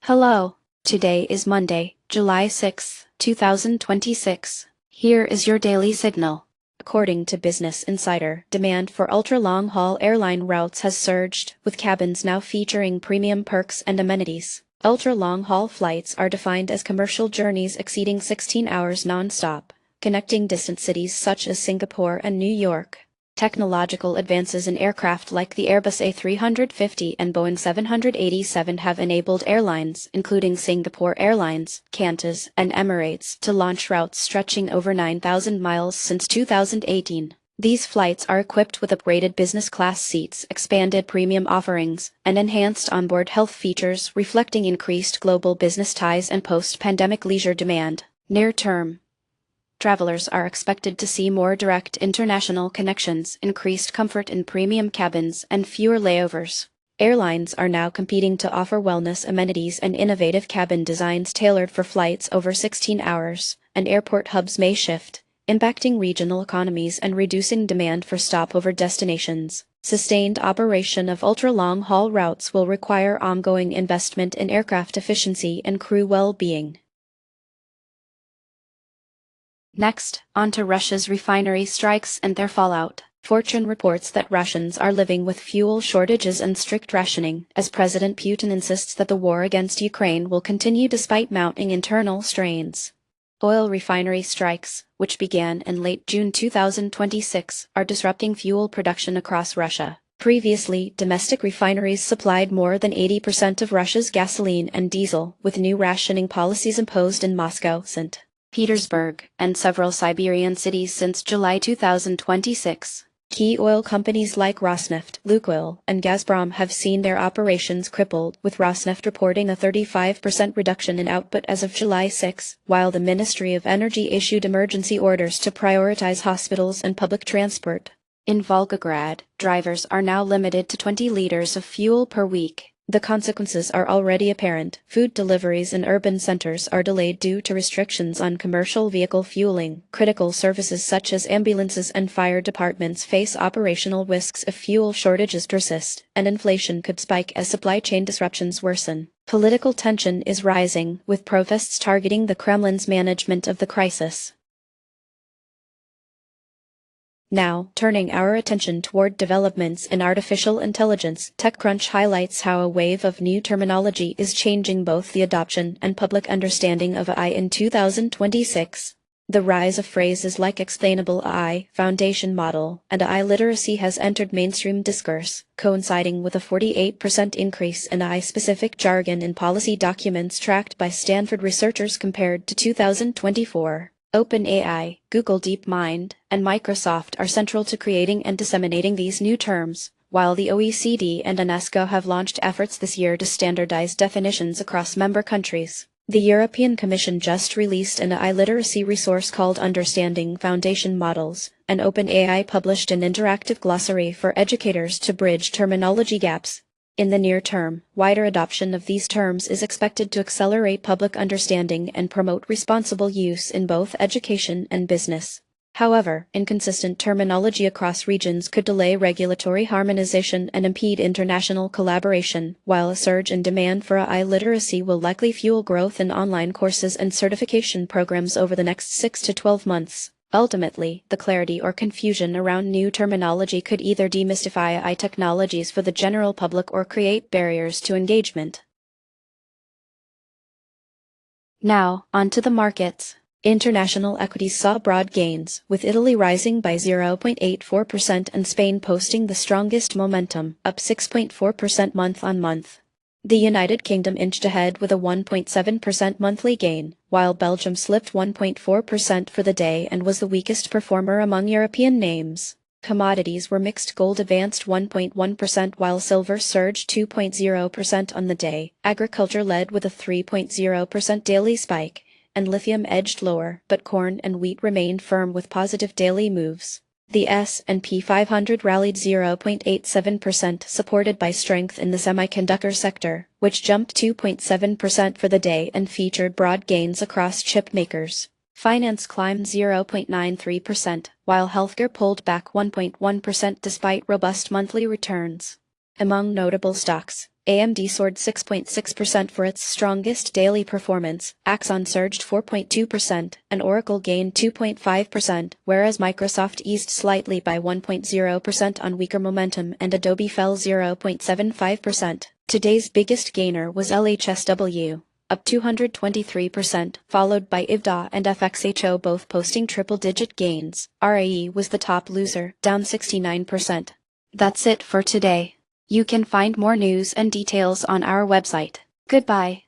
Hello. Today is Monday, July 6, 2026. Here is your daily signal. According to Business Insider, demand for ultra-long-haul airline routes has surged, with cabins now featuring premium perks and amenities. Ultra-long-haul flights are defined as commercial journeys exceeding 16 hours non-stop, connecting distant cities such as Singapore and New York. Technological advances in aircraft like the Airbus A350 and Boeing 787 have enabled airlines, including Singapore Airlines, Qantas, and Emirates, to launch routes stretching over 9,000 miles since 2018. These flights are equipped with upgraded business class seats, expanded premium offerings, and enhanced onboard health features, reflecting increased global business ties and post-pandemic leisure demand. Near-term travelers are expected to see more direct international connections, increased comfort in premium cabins, and fewer layovers. Airlines are now competing to offer wellness amenities and innovative cabin designs tailored for flights over 16 hours, and airport hubs may shift, impacting regional economies and reducing demand for stopover destinations. Sustained operation of ultra-long-haul routes will require ongoing investment in aircraft efficiency and crew well-being. Next, on to Russia's refinery strikes and their fallout. Fortune reports that Russians are living with fuel shortages and strict rationing, as President Putin insists that the war against Ukraine will continue despite mounting internal strains. Oil refinery strikes, which began in late June 2026, are disrupting fuel production across Russia. Previously, domestic refineries supplied more than 80% of Russia's gasoline and diesel, with new rationing policies imposed in Moscow, St. Petersburg, and several Siberian cities since July 2026. Key oil companies like Rosneft, Lukoil, and Gazprom have seen their operations crippled, with Rosneft reporting a 35% reduction in output as of July 6, while the Ministry of Energy issued emergency orders to prioritize hospitals and public transport. In Volgograd, drivers are now limited to 20 liters of fuel per week. The consequences are already apparent. Food deliveries in urban centers are delayed due to restrictions on commercial vehicle fueling. Critical services such as ambulances and fire departments face operational risks if fuel shortages persist, and inflation could spike as supply chain disruptions worsen. Political tension is rising, with protests targeting the Kremlin's management of the crisis. Now, turning our attention toward developments in artificial intelligence, TechCrunch highlights how a wave of new terminology is changing both the adoption and public understanding of AI in 2026. The rise of phrases like explainable AI, foundation model, and AI literacy has entered mainstream discourse, coinciding with a 48% increase in AI-specific jargon in policy documents tracked by Stanford researchers compared to 2024. OpenAI, Google DeepMind, and Microsoft are central to creating and disseminating these new terms, while the OECD and UNESCO have launched efforts this year to standardize definitions across member countries. The European Commission just released an AI literacy resource called Understanding Foundation Models, and OpenAI published an interactive glossary for educators to bridge terminology gaps. In the near term, wider adoption of these terms is expected to accelerate public understanding and promote responsible use in both education and business. However, inconsistent terminology across regions could delay regulatory harmonization and impede international collaboration, while a surge in demand for AI literacy will likely fuel growth in online courses and certification programs over the next 6 to 12 months. Ultimately, the clarity or confusion around new terminology could either demystify AI technologies for the general public or create barriers to engagement. Now, onto the markets. International equities saw broad gains, with Italy rising by 0.84% and Spain posting the strongest momentum, up 6.4% month-on-month. The United Kingdom inched ahead with a 1.7% monthly gain, while Belgium slipped 1.4% for the day and was the weakest performer among European names. Commodities were mixed. Gold advanced 1.1% while silver surged 2.0% on the day. Agriculture led with a 3.0% daily spike, and lithium edged lower, but corn and wheat remained firm with positive daily moves. The S&P 500 rallied 0.87%, supported by strength in the semiconductor sector, which jumped 2.7% for the day and featured broad gains across chip makers. Finance climbed 0.93%, while healthcare pulled back 1.1% despite robust monthly returns. Among notable stocks, AMD soared 6.6% for its strongest daily performance, Axon surged 4.2%, and Oracle gained 2.5%, whereas Microsoft eased slightly by 1.0% on weaker momentum and Adobe fell 0.75%. Today's biggest gainer was LHSW, up 223%, followed by IVDA and FXHO both posting triple-digit gains. RAE was the top loser, down 69%. That's it for today. You can find more news and details on our website. Goodbye.